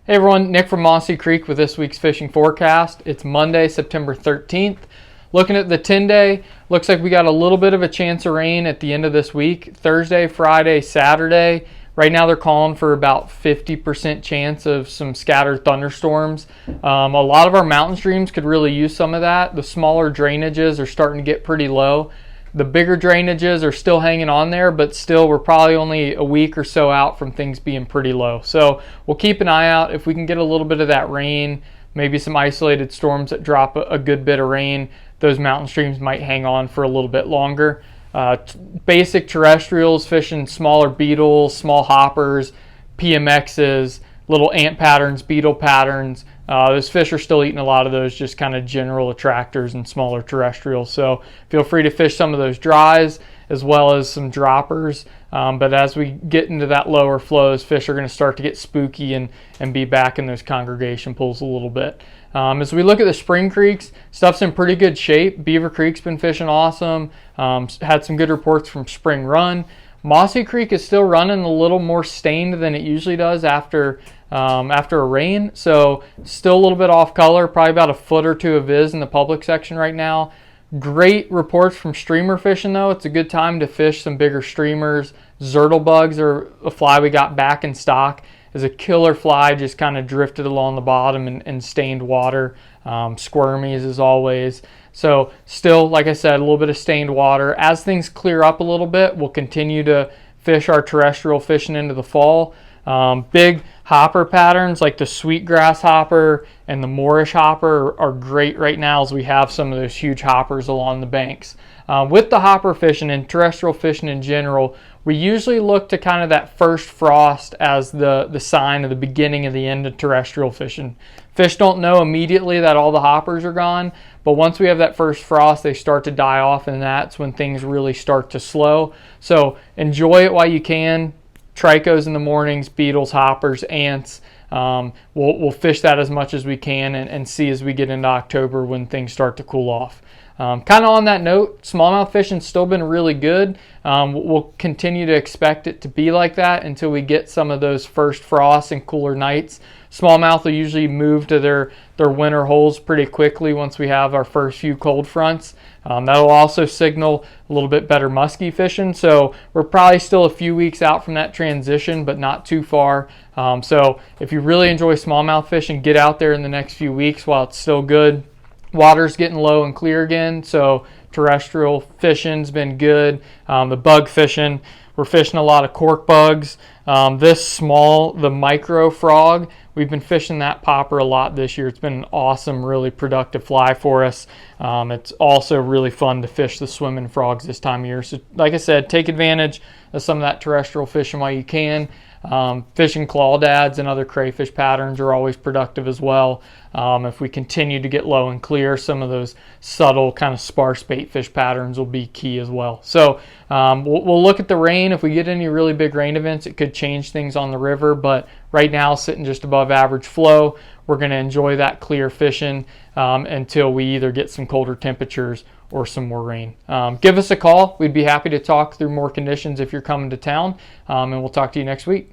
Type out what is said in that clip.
Hey everyone, Nick from Mossy Creek with this week's fishing forecast. It's Monday, September 13th. Looking at the 10-day, looks like we got a little bit of a chance of rain at the end of this week. Thursday, Friday, Saturday. Right now they're calling for about 50% chance of some scattered thunderstorms. A lot of our mountain streams could really use some of that. The smaller drainages are starting to get pretty low. The bigger drainages are still hanging on there, but still we're probably only a week or so out from things being pretty low. So we'll keep an eye out. If we can get a little bit of that rain, maybe some isolated storms that drop a good bit of rain, those mountain streams might hang on for a little bit longer. Basic terrestrials, fishing smaller beetles, small hoppers, PMXs, little ant patterns, beetle patterns. Those fish are still eating a lot of those, just kind of general attractors and smaller terrestrials. So feel free to fish some of those dries as well as some droppers. But as we get into that lower flows, fish are going to start to get spooky and be back in those congregation pools a little bit. As we look at the spring creeks, stuff's in pretty good shape. Beaver Creek's been fishing awesome. Had some good reports from Spring Run. Mossy Creek is still running a little more stained than it usually does after a rain, so still a little bit off color, probably about a foot or two of viz in the public section right now. Great reports from streamer fishing though. It's a good time to fish some bigger streamers. Zertle bugs are a fly we got back in stock. Is a killer fly, just kind of drifted along the bottom and stained water. Squirmies as always. So still, like I said, a little bit of stained water. As things clear up a little bit, we'll continue to fish our terrestrial fishing into the fall. Big hopper patterns like the sweet grasshopper and the Moorish hopper are great right now, as we have some of those huge hoppers along the banks. With the hopper fishing and terrestrial fishing in general, we usually look to kind of that first frost as the sign of the beginning of the end of terrestrial fishing. Fish don't know immediately that all the hoppers are gone, but once we have that first frost, they start to die off, and that's when things really start to slow. So enjoy it while you can. Tricos in the mornings, beetles, hoppers, ants. We'll fish that as much as we can and see as we get into October when things start to cool off. Kind of on that note, smallmouth fishing's still been really good. We'll continue to expect it to be like that until we get some of those first frosts and cooler nights. Smallmouth will usually move to their winter holes pretty quickly once we have our first few cold fronts. That'll also signal a little bit better musky fishing. So we're probably still a few weeks out from that transition, but not too far. So if you really enjoy smallmouth fishing, get out there in the next few weeks while it's still good. Water's getting low and clear again, so terrestrial fishing's been good. The bug fishing, we're fishing a lot of cork bugs. The micro frog, we've been fishing that popper a lot this year. It's been an awesome, really productive fly for us. It's also really fun to fish the swimming frogs this time of year. So like I said, take advantage of some of that terrestrial fishing while you can. Fishing clawdads and other crayfish patterns are always productive as well. If we continue to get low and clear, some of those subtle kind of sparse bait fish patterns will be key as well. So we'll look at the rain. If we get any really big rain events, it could change things on the river, but right now sitting just above average flow. We're going to enjoy that clear fishing until we either get some colder temperatures or some more rain. Give us a call. We'd be happy to talk through more conditions if you're coming to town, and we'll talk to you next week.